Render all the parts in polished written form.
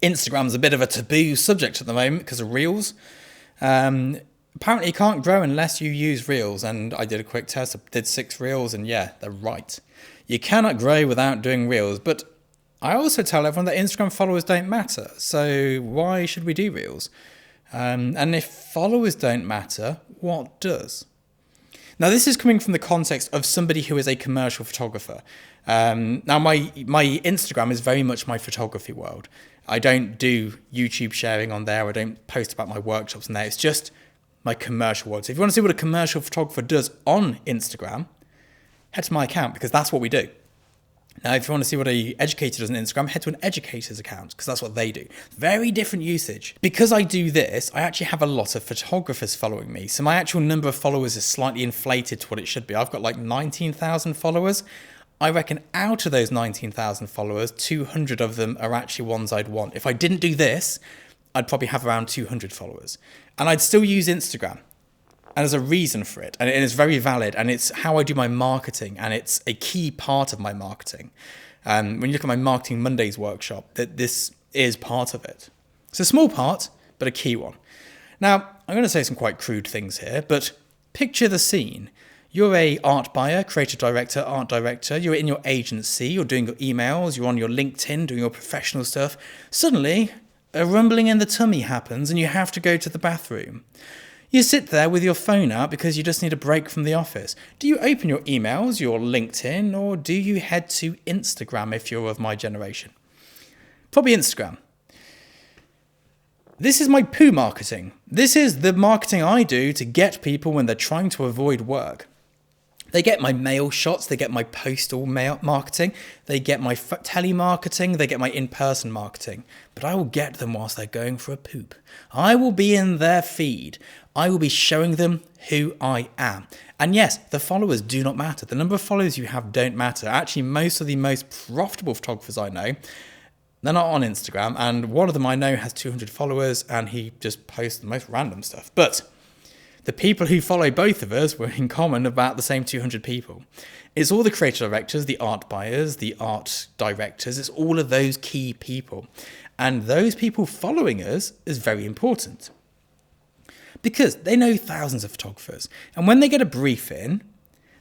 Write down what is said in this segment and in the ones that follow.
Instagram's a bit of a taboo subject at the moment because of Reels. Apparently you can't grow unless you use Reels, and I did a quick test, I did 6 Reels, and yeah, they're right. You cannot grow without doing Reels, but I also tell everyone that Instagram followers don't matter, so why should we do Reels? And if followers don't matter, what does? Now, this is coming from the context of somebody who is a commercial photographer. Now, my Instagram is very much my photography world. I don't do YouTube sharing on there. I don't post about my workshops on there. It's just my commercial world. So if you want to see what a commercial photographer does on Instagram, head to my account, because that's what we do. Now, if you want to see what an educator does on Instagram, head to an educator's account, because that's what they do. Very different usage. Because I do this, I actually have a lot of photographers following me. So my actual number of followers is slightly inflated to what it should be. I've got like 19,000 followers. I reckon out of those 19,000 followers, 200 of them are actually ones I'd want. If I didn't do this, I'd probably have around 200 followers. And I'd still use Instagram. And there's a reason for it. And it is very valid. And it's how I do my marketing. And it's a key part of my marketing. When you look at my Marketing Mondays workshop, that this is part of it. It's a small part, but a key one. Now, I'm going to say some quite crude things here, but picture the scene. You're a art buyer, creative director, art director. You're in your agency. You're doing your emails. You're on your LinkedIn doing your professional stuff. Suddenly, a rumbling in the tummy happens and you have to go to the bathroom. You sit there with your phone out because you just need a break from the office. Do you open your emails, your LinkedIn, or do you head to Instagram if you're of my generation? Probably Instagram. This is my poo marketing. This is the marketing I do to get people when they're trying to avoid work. They get my mail shots, they get my postal mail marketing, they get my telemarketing, they get my in-person marketing. But I will get them whilst they're going for a poop. I will be in their feed. I will be showing them who I am. And yes, the followers do not matter. The number of followers you have don't matter. Actually, most of the most profitable photographers I know, they're not on Instagram. And one of them I know has 200 followers and he just posts the most random stuff. But the people who follow both of us were in common about the same 200 people. It's all the creative directors, the art buyers, the art directors. It's all of those key people. And those people following us is very important because they know thousands of photographers. And when they get a brief in,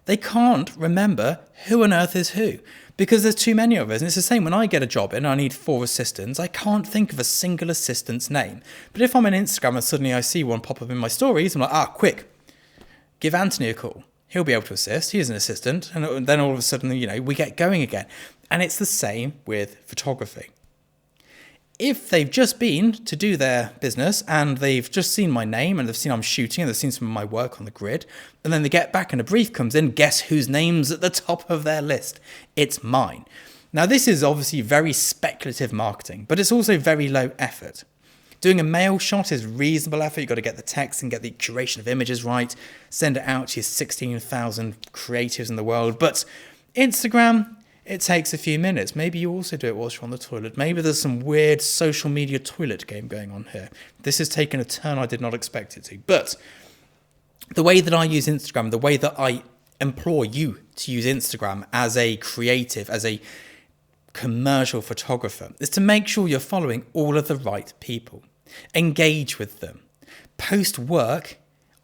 they can't remember who on earth is who because there's too many of us. And it's the same when I get a job in and I need 4 assistants. I can't think of a single assistant's name. But if I'm on Instagram and suddenly I see one pop up in my stories, I'm like, quick, give Anthony a call. He'll be able to assist. He's an assistant. And then all of a sudden, we get going again. And it's the same with photography. If they've just been to do their business and they've just seen my name and they've seen I'm shooting and they've seen some of my work on the grid, and then they get back and a brief comes in, guess whose name's at the top of their list? It's mine. Now, this is obviously very speculative marketing, but it's also very low effort. Doing a mail shot is reasonable effort. You've got to get the text and get the curation of images right, send it out to your 16,000 creatives in the world. But Instagram, it takes a few minutes. Maybe you also do it whilst you're on the toilet. Maybe there's some weird social media toilet game going on here. This has taken a turn I did not expect it to. But the way that I use Instagram, the way that I implore you to use Instagram as a creative, as a commercial photographer, is to make sure you're following all of the right people. Engage with them. Post work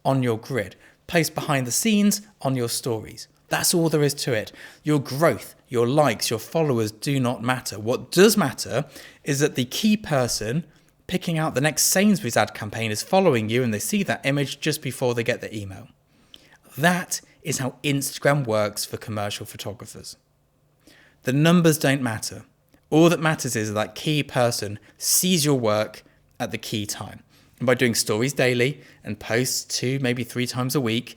on your grid. Post behind the scenes on your stories. That's all there is to it. Your growth, your likes, your followers do not matter. What does matter is that the key person picking out the next Sainsbury's ad campaign is following you and they see that image just before they get the email. That is how Instagram works for commercial photographers. The numbers don't matter. All that matters is that key person sees your work at the key time. And by doing stories daily and posts 2, maybe 3 times a week,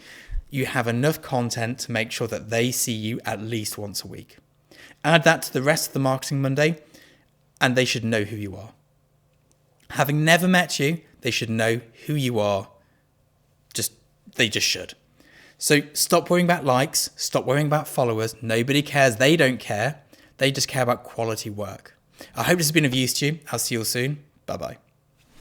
you have enough content to make sure that they see you at least once a week. Add that to the rest of the Marketing Monday, and they should know who you are. Having never met you, they should know who you are. They just should. So stop worrying about likes, stop worrying about followers. Nobody cares. They don't care. They just care about quality work. I hope this has been of use to you. I'll see you all soon. Bye-bye.